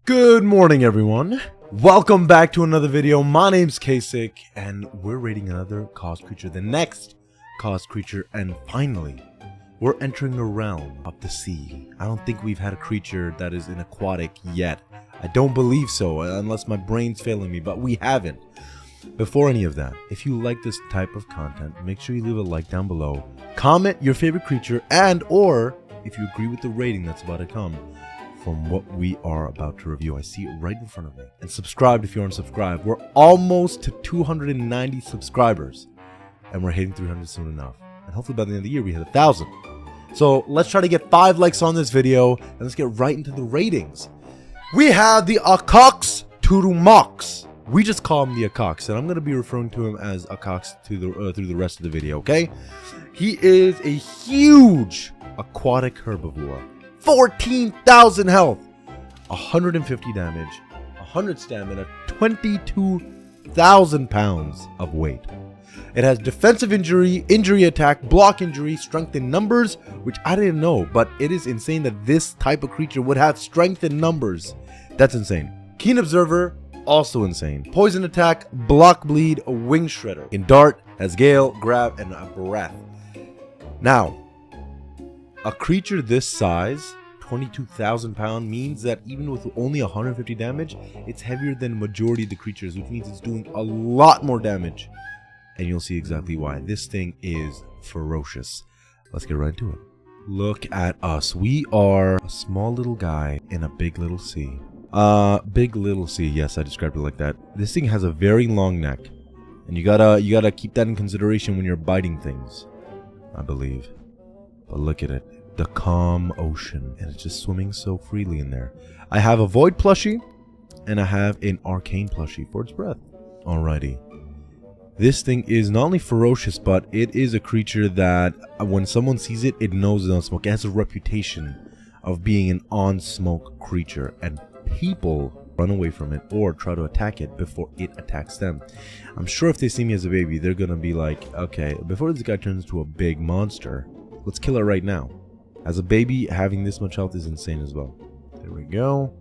Good morning, everyone. Welcome back to another video. My name's Kasich, and we're raiding another caused creature, the next caused creature, and finally, we're entering a realm of the sea. I don't think we've had a creature that is an aquatic yet. I don't believe so, unless my brain's failing me, but we haven't. Before any of that, if you like this type of content, make sure you leave a like down below, comment your favorite creature, and or if you agree with the rating that's about to come from what we are about to review. I see it right in front of me. And subscribe if you aren't subscribed. We're almost to 290 subscribers, and we're hitting 300 soon enough. And hopefully by the end of the year we hit 1,000. So let's try to get 5 likes on this video, and let's get right into the ratings. We have the Aqoxturumox. We just call him the Aqox, and I'm going to be referring to him as Aqox through the rest of the video, okay? He is a huge aquatic herbivore. 14,000 health, 150 damage, 100 stamina, 22,000 pounds of weight. It has defensive injury, injury attack, block injury, strength in numbers, which I didn't know, but it is insane that this type of creature would have strength in numbers. That's insane. Keen observer, also insane. Poison attack, block bleed, a wing shredder. In dart, has gale, grab, and a breath. Now, a creature this size, 22,000 pound, means that even with only 150 damage, it's heavier than majority of the creatures, which means it's doing a lot more damage. And you'll see exactly why. This thing is ferocious. Let's get right into it. Look at us. We are a small little guy in a big little sea. Big little sea. Yes, I described it like that. This thing has a very long neck, and you gotta keep that in consideration when you're biting things, I believe. But look at it. The calm ocean, and it's just swimming so freely in there. I have a void plushie, and I have an arcane plushie for its breath. Alrighty. This thing is not only ferocious, but it is a creature that when someone sees it, it knows it's on smoke. It has a reputation of being an on-smoke creature, and people run away from it or try to attack it before it attacks them. I'm sure if they see me as a baby, they're gonna be like, okay, before this guy turns into a big monster, let's kill it right now. As a baby, having this much health is insane as well. There we go.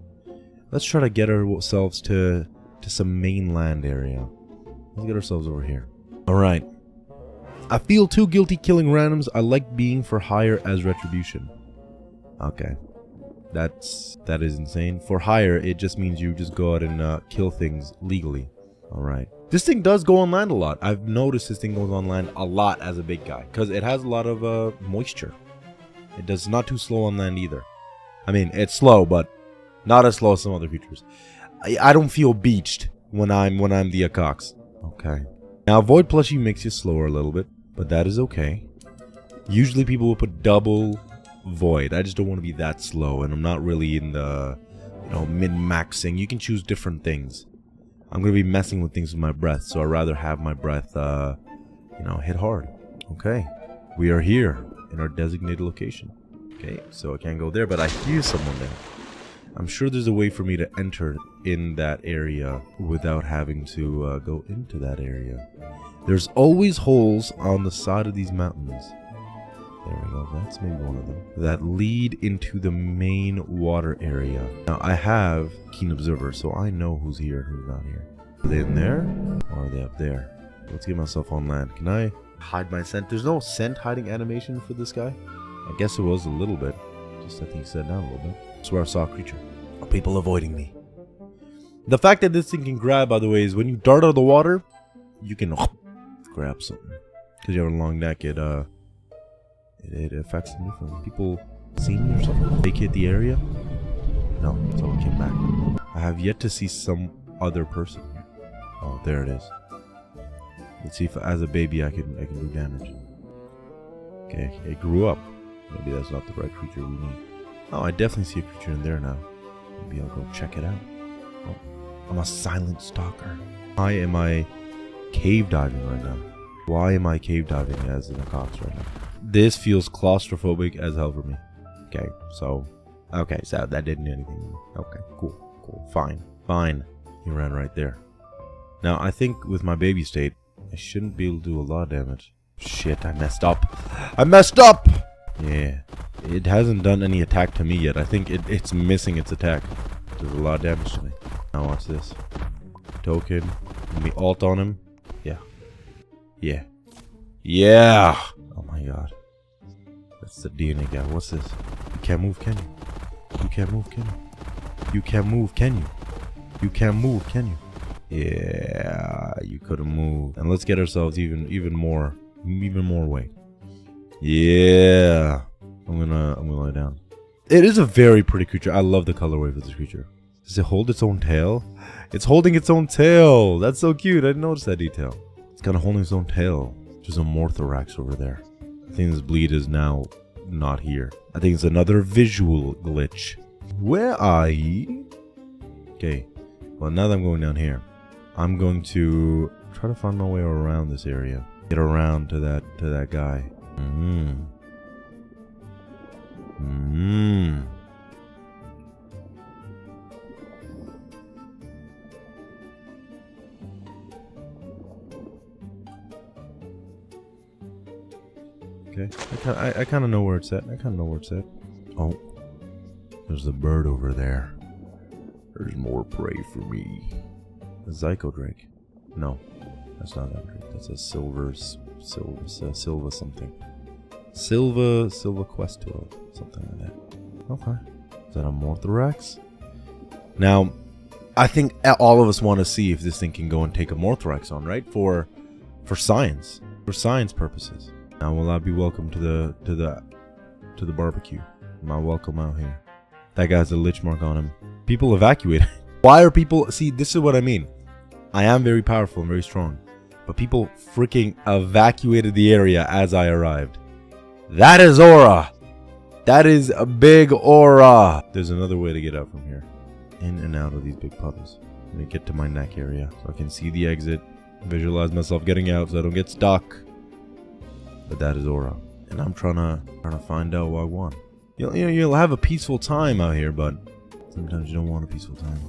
Let's try to get ourselves to some mainland area. Let's get ourselves over here. Alright. I feel too guilty killing randoms. I like being for hire as retribution. Okay. That is insane. For hire, it just means you just go out and kill things legally. Alright. This thing does go on land a lot. I've noticed this thing goes on land a lot as a big guy, because it has a lot of moisture. It does not too slow on land either. I mean, it's slow, but not as slow as some other creatures. I don't feel beached when I'm the Aqox. Okay. Now, void plushie makes you slower a little bit, but that is okay. Usually people will put double void. I just don't want to be that slow, and I'm not really in the, min-maxing. You can choose different things. I'm going to be messing with things with my breath, so I'd rather have my breath, hit hard. Okay. We are here in our designated location. Okay, so I can't go there, but I hear someone there. I'm sure there's a way for me to enter in that area without having to go into that area. There's always holes on the side of these mountains. There we go, that's maybe one of them. That lead into the main water area. Now, I have Keen Observer, so I know who's here and who's not here. Are they in there? Or are they up there? Let's get myself on land. Can I hide my scent? There's no scent hiding animation for this guy. I guess it was a little bit. Just I think set down a little bit. I swear I saw a creature. Are people avoiding me? The fact that this thing can grab, by the way, is when you dart out of the water, you can grab something. Because you have a long neck, it affects them differently. People see me or something? Vacate the area? No, someone came back. I have yet to see some other person here. Oh, there it is. Let's see if as a baby I can do damage. Okay, it grew up. Maybe that's not the right creature we need. Oh, I definitely see a creature in there now. Maybe I'll go check it out. Oh, I'm a silent stalker. Why am I cave diving right now? Why am I cave diving as an Aqox right now? This feels claustrophobic as hell for me. Okay, so that didn't do anything. Okay, cool, fine. He ran right there. Now, I think with my baby state, I shouldn't be able to do a lot of damage. Shit, I messed up. Yeah, it hasn't done any attack to me yet. I think it's missing its attack. Does a lot of damage to me. Now watch this. Token. Let me alt on him. Yeah. Yeah. Yeah! Oh my god. That's the DNA guy. What's this? You can't move, can you? You can't move, can you? You can't move, can you? You can't move, can you? Yeah, you couldn't move. And let's get ourselves even more weight. Yeah. I'm gonna lie down. It is a very pretty creature. I love the colorway of this creature. Does it hold its own tail? It's holding its own tail. That's so cute. I didn't notice that detail. It's kind of holding its own tail. There's a Morthorax over there. I think this bleed is now not here. I think it's another visual glitch. Where are ye? Okay. Well, now that I'm going down here, I'm going to try to find my way around this area. Get around to that guy. Okay, I kind of know where it's at. Oh, there's the bird over there. There's more prey for me. A Zycodrake. No, that's not that drake. That's a silver something. Silva Questual, something like that. Okay. Is that a Morthorax? Now, I think all of us want to see if this thing can go and take a Morthorax on, right? For science. For science purposes. Now, will I be welcome to the barbecue? Am I welcome out here? That guy's a lich mark on him. People evacuate. Why are people... See, this is what I mean. I am very powerful and very strong. But people freaking evacuated the area as I arrived. That is aura. That is a big aura. There's another way to get out from here. In and out of these big puddles. Let me get to my neck area so I can see the exit. Visualize myself getting out so I don't get stuck. But that is aura. And I'm trying to find out what I want. You'll have a peaceful time out here, but sometimes you don't want a peaceful time.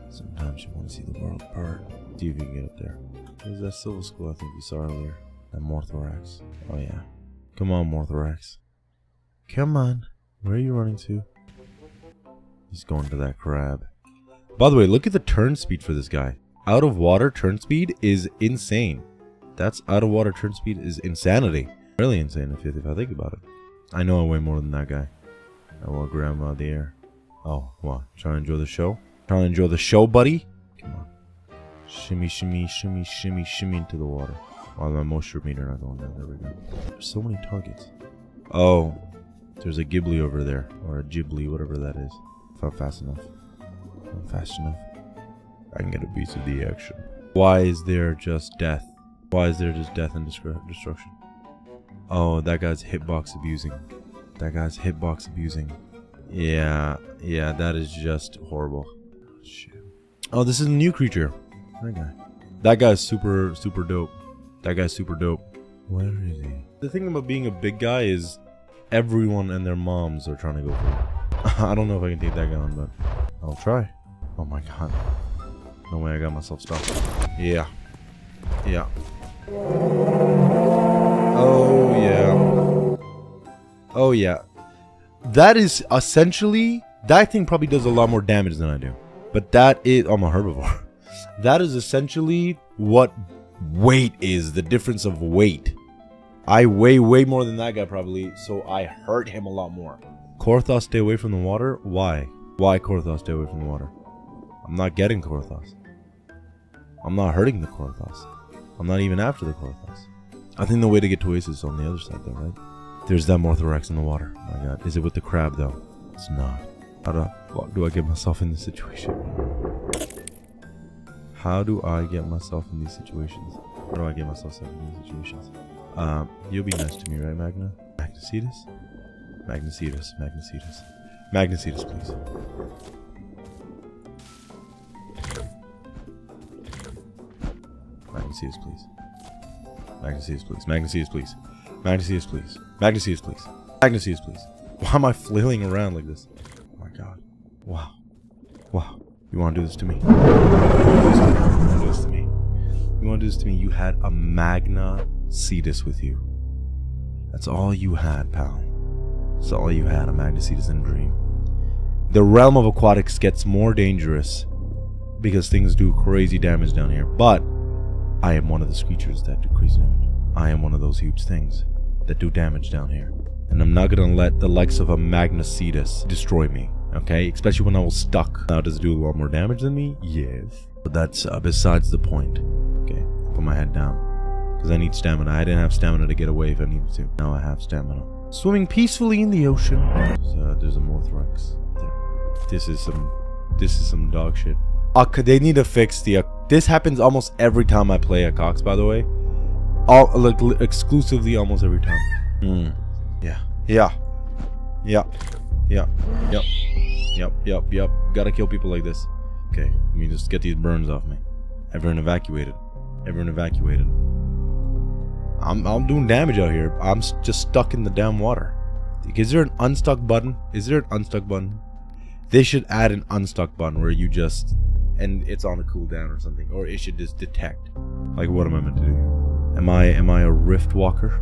Sometimes you want to see the world apart. See if you can get up there. There's that silver skull I think we saw earlier. That Morthorax. Oh yeah. Come on, Morthorax. Come on. Where are you running to? He's going to that crab. By the way, look at the turn speed for this guy. Out of water turn speed is insane. That's out of water turn speed is insanity. Really insane if I think about it. I know I weigh more than that guy. I will grab him out of the air. Oh, what? Trying to enjoy the show? Trying to enjoy the show, buddy? Come on. Shimmy, shimmy, shimmy, shimmy, shimmy into the water. Oh, my moisture meter not going down. There we go. There's so many targets. Oh, there's a Ghibli over there. Or a Ghibli, whatever that is. If I'm fast enough. If I'm fast enough. I can get a piece of the action. Why is there just death? Why is there just death and destruction? Oh, that guy's hitbox abusing. That guy's hitbox abusing. Yeah, that is just horrible. Shit. Oh, this is a new creature. That guy. That guy's super dope. That guy's super dope. Where is he? The thing about being a big guy is everyone and their moms are trying to go for it. I don't know if I can take that guy on, but I'll try. Oh my god. No way I got myself stopped. Yeah. Yeah. Oh yeah. Oh yeah. That is essentially... That thing probably does a lot more damage than I do. But that is... I'm a herbivore. That is essentially what weight is. The difference of weight. I weigh way more than that guy probably. So I hurt him a lot more. Korthos, stay away from the water? Why? Why Korthos, stay away from the water? I'm not getting Korthos. I'm not hurting the Korthos. I'm not even after the Korthos. I think the way to get to Oasis is on the other side though, right? There's that Morthorax in the water. Oh my god. Is it with the crab though? It's not. How do I get myself in this situation? How do I get myself in these situations? How do I get myself in these situations? You'll be nice to me, right, Magna? Magnacetus? Magnacetus, Magnacetus. Magnacetus, please. Magnacetus, please. Magnacetus, please. Magnacetus, please. Magnacetus, please. Magnacetus, please. Magnacetus, please. Why am I flailing around like this? Oh my god. Wow. Wow. You want to do this to me? You want to do this to me? You want to do this to me? You had a Magnacetus with you. That's all you had, pal. That's all you had, a Magnacetus in a dream. The realm of aquatics gets more dangerous because things do crazy damage down here. But I am one of those creatures that do crazy damage. I am one of those huge things that do damage down here. And I'm not gonna let the likes of a Magnacetus destroy me, okay? Especially when I was stuck. Now, does it do a lot more damage than me? Yes. But that's besides the point. Okay, put my head down. Because I need stamina. I didn't have stamina to get away if I needed to. Now I have stamina. Swimming peacefully in the ocean. There's a Morthrax there. This is some dog shit. They need to fix the... This happens almost every time I play Aqox, by the way. Exclusively almost every time. Yeah. Yep. Gotta kill people like this. Okay, let me just get these burns off me. Everyone evacuated. I'm doing damage out here. I'm just stuck in the damn water. Is there an unstuck button? They should add an unstuck button where you just... And it's on a cooldown or something. Or it should just detect. Like, what am I meant to do here? Am I a rift walker?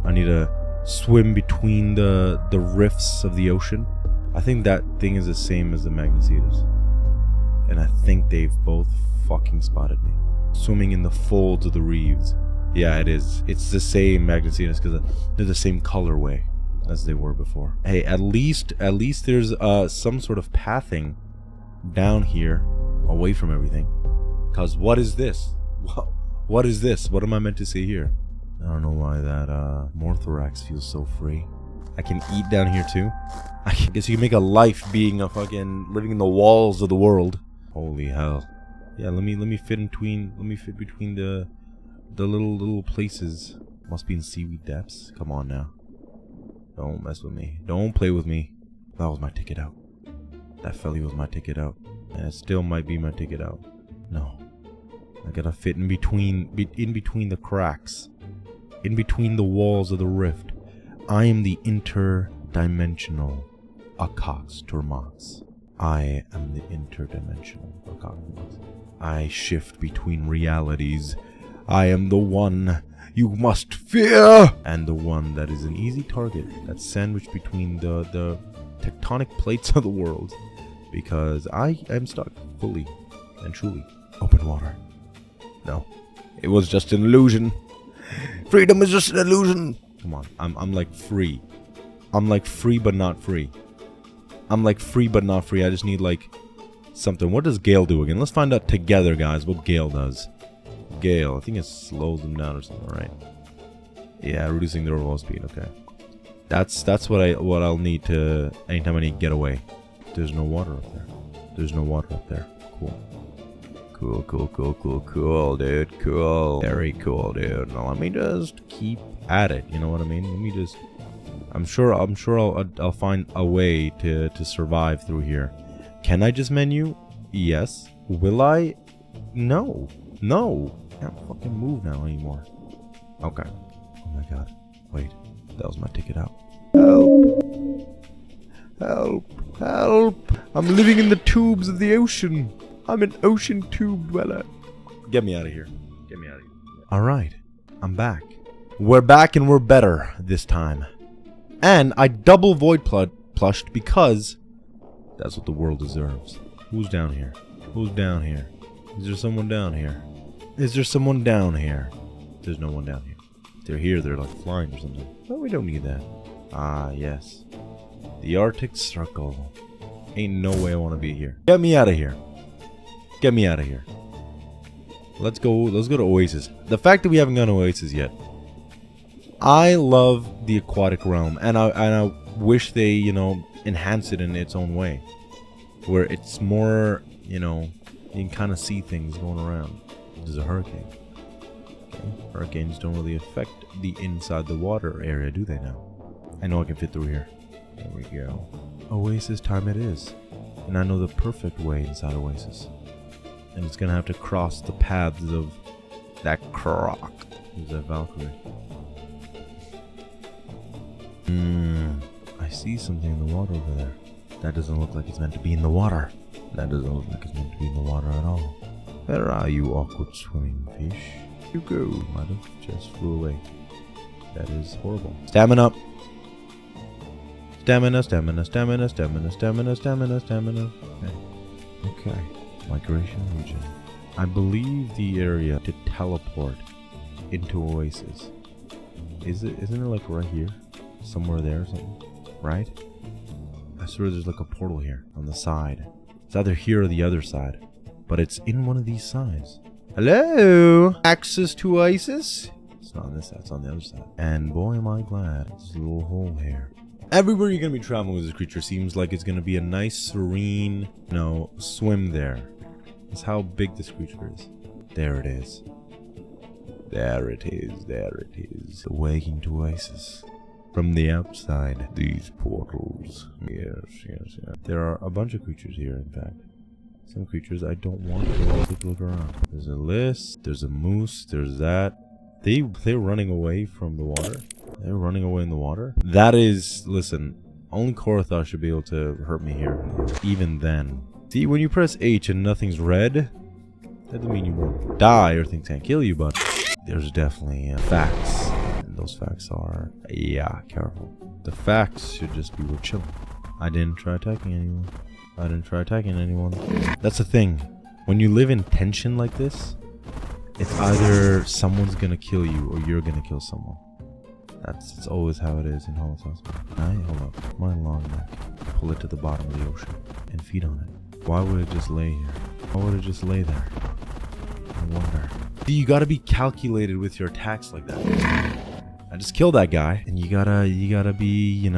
I need to swim between the rifts of the ocean. I think that thing is the same as the Magnacetus. And I think they've both fucking spotted me. Swimming in the folds of the reefs. Yeah, it is. It's the same Magnacetus because they're the same colorway as they were before. Hey, at least there's some sort of pathing down here away from everything. Cause what is this? What is this? What am I meant to see here? I don't know why that Morthrax feels so free. I can eat down here too. I guess you can make a life being a fucking living in the walls of the world. Holy hell. Yeah, let me fit between the little places. Must be in seaweed depths. Come on now. Don't mess with me. Don't play with me. That was my ticket out. That felly was my ticket out. And it still might be my ticket out. No. I gotta fit in between the cracks. In between the walls of the rift. I am the interdimensional Aqoxturumox. I am the interdimensional Aqoxturumox. I shift between realities. I am the one you must fear! And the one that is an easy target. That's sandwiched between the tectonic plates of the world. Because I am stuck fully and truly. Open water. No. It was just an illusion. Freedom is just an illusion. Come on. I'm like free. I'm like free but not free. I'm like free but not free. I just need like something. What does Gale do again? Let's find out together, guys, what Gale does. Gale. I think it slows them down or something, right? Yeah, reducing their overall speed. Okay. That's what I'll need to anytime I need to get away. There's no water up there. There's no water up there. Cool. Cool, dude. Cool. Very cool, dude. Now let me just keep at it. You know what I mean? Let me just... I'm sure I'll find a way to survive through here. Can I just menu? Yes. Will I? No. No. Can't fucking move now anymore. Okay. Oh my god. Wait. That was my ticket out. Help. Help. Help. I'm living in the tubes of the ocean. I'm an ocean tube dweller. Get me out of here. Get me out of here. Alright. I'm back. We're back and we're better this time. And I double void plushed because that's what the world deserves. Who's down here? Who's down here? Is there someone down here? Is there someone down here? There's no one down here. If they're here, they're like flying or something. But we don't need that. Ah, yes. The Arctic Circle. Ain't no way I want to be here. Get me out of here. Get me out of here. Let's go to Oasis. The fact that we haven't gone to Oasis yet. I love the aquatic realm, and I wish they, you know, enhance it in its own way, where it's more, you know, you can kind of see things going around. There's a hurricane. Okay. Hurricanes don't really affect the inside the water area, do they now? I know I can fit through here. There we go. Oasis time it is, and I know the perfect way inside Oasis, and it's gonna have to cross the paths of that croc. Who's that Valkyrie? I see something in the water over there. That doesn't look like it's meant to be in the water. That doesn't look like it's meant to be in the water at all. Where are you, awkward swimming fish? You go. Might have just flew away. That is horrible. Stamina up. Stamina, stamina, stamina, stamina, stamina, stamina, stamina. Okay. Migration region. I believe the area to teleport into Oasis. Isn't it like right here? Somewhere there or something? Right? I swear there's like a portal here on the side. It's either here or the other side. But it's in one of these sides. Hello? Access to Oasis? It's not on this side, it's on the other side. And boy am I glad. There's a little hole here. Everywhere you're gonna be traveling with this creature seems like it's gonna be a nice, serene, swim there. That's how big this creature is. There it is. There it is, there it is. Awakening to Oasis. From the outside, these portals. Yes. There are a bunch of creatures here, in fact. Some creatures I don't want to take a look around. There's a list, there's a moose, there's that. They're running away from the water. They're running away in the water. That is, listen, only Korathos should be able to hurt me here. Even then. See, when you press H and nothing's red, that doesn't mean you won't die or things can't kill you, but there's definitely facts. And those facts are, yeah, careful. The facts should just be we're chilling. I didn't try attacking anyone. That's the thing. When you live in tension like this, it's either someone's gonna kill you or you're gonna kill someone. It's always how it is in Hollis Hospital. Hold up. My long neck. Pull it to the bottom of the ocean and feed on it. Why would it just lay here? Why would it just lay there? I wonder. See, you gotta be calculated with your attacks like that. I just killed that guy, and you gotta be, you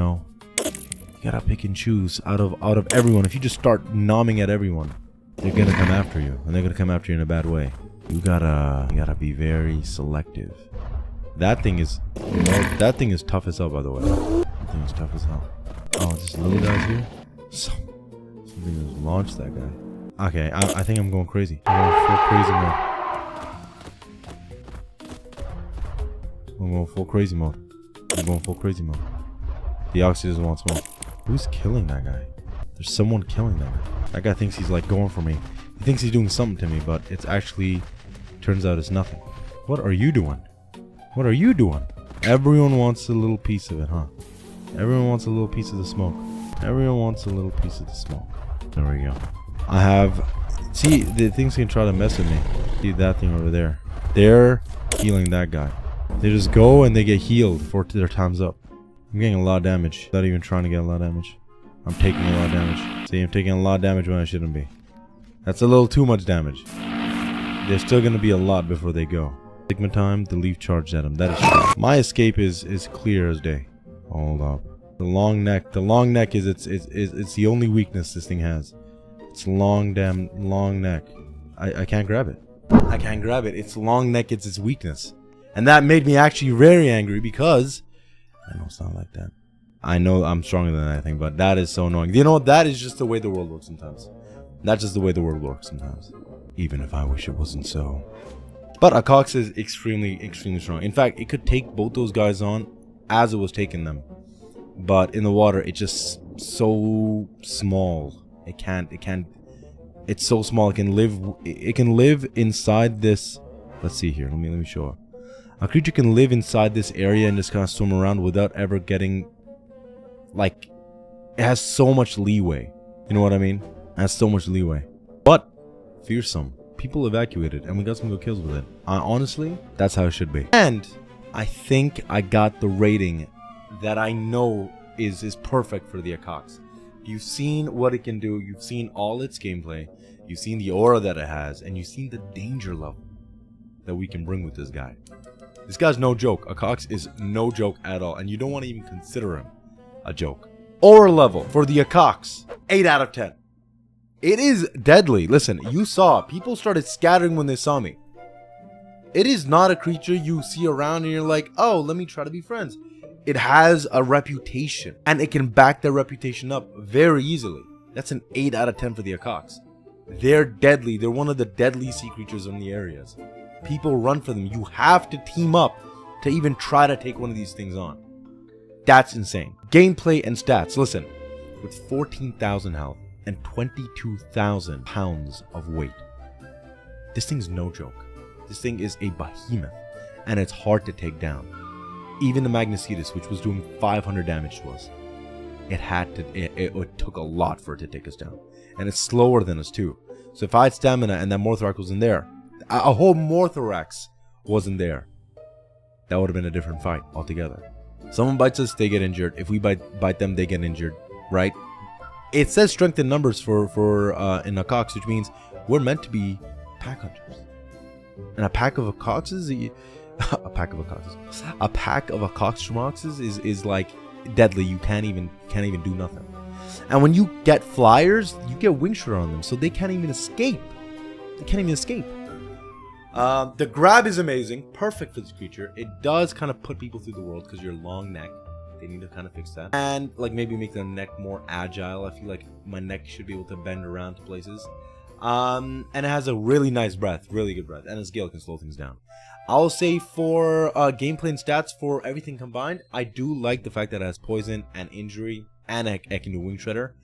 gotta pick and choose out of everyone. If you just start nomming at everyone, they're gonna come after you, and they're gonna come after you in a bad way. You gotta be very selective. That thing is tough as hell, by the way. That thing is tough as hell. Oh, this little guy's here. Something just launched that guy. Okay, I think I'm going crazy. I'm going full crazy mode. The Oxy doesn't want smoke. Who's killing that guy? There's someone killing that guy. That guy thinks he's like going for me. He thinks he's doing something to me, but it's actually turns out it's nothing. What are you doing? What are you doing? Everyone wants a little piece of it, huh? Everyone wants a little piece of the smoke. Everyone wants a little piece of the smoke. There we go. See, the things can try to mess with me. See that thing over there? They're healing that guy. They just go and they get healed before their time's up. I'm getting a lot of damage. Not even trying to get a lot of damage. I'm taking a lot of damage. See, I'm taking a lot of damage when I shouldn't be. That's a little too much damage. There's still going to be a lot before they go. Sigma time, the leaf charged at him. That is true. My escape is clear as day. Hold up. The long neck. The long neck is it's the only weakness this thing has. It's long neck. I can't grab it. I can't grab it. It's long neck. It's its weakness. And that made me actually very angry because I know it's not like that. I know I'm stronger than anything, but that is so annoying. You know what? That is just the way the world works sometimes. That's just the way the world works sometimes. Even if I wish it wasn't so. But Aqox is extremely strong. In fact, it could take both those guys on as it was taking them. But in the water, it's just so small. It's so small. It can live inside this. Let's see here. Let me show it. A creature can live inside this area and just kind of swim around without ever getting, like, it has so much leeway. You know what I mean? It has so much leeway. But fearsome. People evacuated and we got some good kills with it. Honestly, that's how it should be. And I think I got the rating that I know is perfect for the Aqox. You've seen what it can do. You've seen all its gameplay. You've seen the aura that it has, and you've seen the danger level that we can bring with this guy. This guy's no joke. Aqox is no joke at all, and you don't want to even consider him a joke. Aura level for the Aqox, 8 out of 10. It is deadly. Listen, you saw people started scattering when they saw me. It is not a creature you see around and you're like, oh, let me try to be friends. It has a reputation, and it can back their reputation up very easily. That's an 8 out of 10 for the Aqox. They're deadly. They're one of the deadly sea creatures in the areas. People run for them. You have to team up to even try to take one of these things on. That's insane. Gameplay and stats. Listen, with 14,000 health and 22,000 pounds of weight, this thing's no joke. This thing is a behemoth, and it's hard to take down. Even the Magnesetus, which was doing 500 damage to us, it took a lot for it to take us down. And it's slower than us too. So if I had stamina and that Morthorax was in there, a whole Morthorax wasn't there, that would have been a different fight altogether. Someone bites us, they get injured. If we bite them, they get injured, right? It says strength in numbers for in Aqox, which means we're meant to be pack hunters. And a pack of Aqoxes, a pack of Aqoxturumoxes is like deadly. You can't even do nothing. And when you get flyers, you get wing shredder on them, so they can't even escape. The grab is amazing, perfect for this creature. It does kind of put people through the world because your long neck. They need to kind of fix that, and like maybe make their neck more agile. I feel like my neck should be able to bend around to places. And it has a really nice breath, really good breath, and its gale can slow things down. I'll say for gameplay and stats for everything combined, I do like the fact that it has poison and injury, and it can do wing shredder.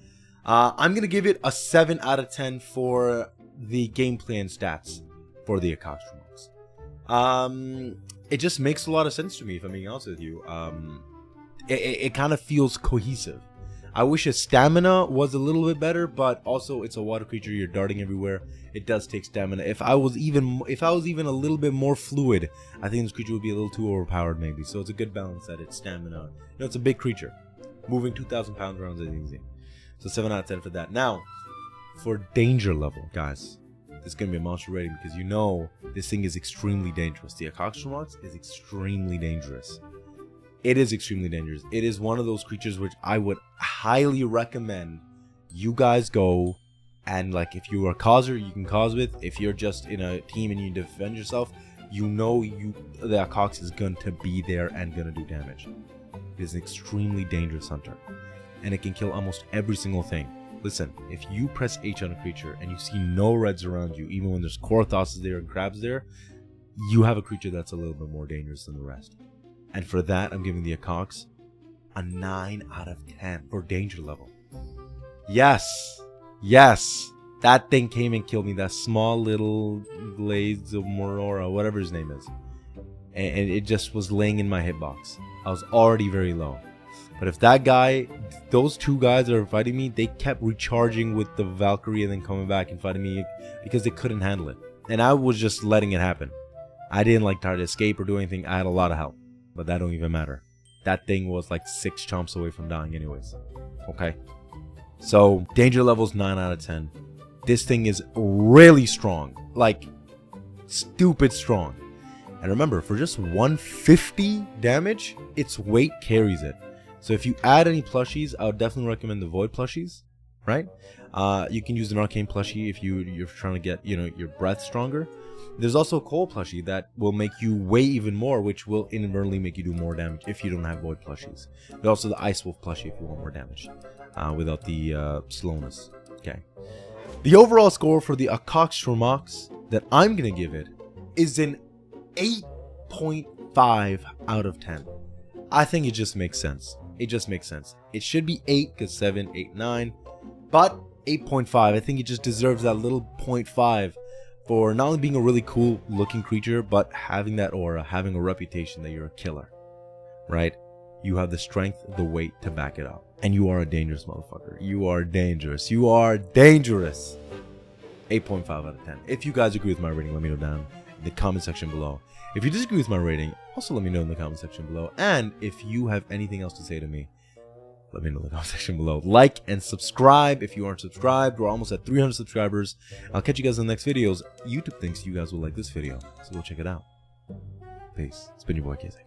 I'm gonna give it a 7 out of 10 for the gameplay and stats for the Aqoxturumox. It just makes a lot of sense to me, if I'm being honest with you. It kind of feels cohesive. I wish its stamina was a little bit better, but also it's a water creature. You're darting everywhere. It does take stamina. If I was even a little bit more fluid, I think this creature would be a little too overpowered maybe. So it's a good balance at its stamina. You know, it's a big creature. Moving 2,000 pounds around is easy. So 7 out of 10 for that. Now, for danger level, guys, this is going to be a monster rating because you know this thing is extremely dangerous. The Aqoxturumox is extremely dangerous. It is extremely dangerous. It is one of those creatures which I would highly recommend you guys go and, like, if you are a causer, you can cause with. If you're just in a team and you defend yourself, you know the Aqox is going to be there and going to do damage. It is an extremely dangerous hunter, and it can kill almost every single thing. Listen, if you press H on a creature and you see no reds around you, even when there's Korthoses there and crabs there, you have a creature that's a little bit more dangerous than the rest. And for that, I'm giving the Aqox a 9 out of 10 for danger level. Yes, that thing came and killed me. That small little Glades of Morora, whatever his name is, and it just was laying in my hitbox. I was already very low. But if that guy, those two guys that are fighting me, they kept recharging with the Valkyrie and then coming back and fighting me because they couldn't handle it. And I was just letting it happen. I didn't like try to escape or do anything. I had a lot of help. But that don't even matter. That thing was like 6 chomps away from dying anyways. Okay. So, danger level's 9 out of 10. This thing is really strong. Like, stupid strong. And remember, for just 150 damage, its weight carries it. So if you add any plushies, I would definitely recommend the Void plushies. Right? You can use an Arcane plushie if you're trying to get, your breath stronger. There's also a Cold plushie that will make you weigh even more, which will inadvertently make you do more damage if you don't have Void plushies. There's also the Ice Wolf plushie if you want more damage without the slowness. Okay. The overall score for the Aqoxturumox that I'm going to give it is an 8.5 out of 10. I think it just makes sense. It It should be 8 because 7, 8, 9. But 8.5, I think it just deserves that little 0.5 for not only being a really cool looking creature, but having that aura, having a reputation that you're a killer, right? You have the strength, the weight to back it up. And you are a dangerous motherfucker. You are dangerous. 8.5 out of 10. If you guys agree with my rating, let me know down in the comment section below. If you disagree with my rating, also let me know in the comment section below. And if you have anything else to say to me, let me know in the comment section below. Like and subscribe if you aren't subscribed. We're almost at 300 subscribers. I'll catch you guys in the next videos. YouTube thinks you guys will like this video, so go check it out. Peace. It's been your boy, Kazek.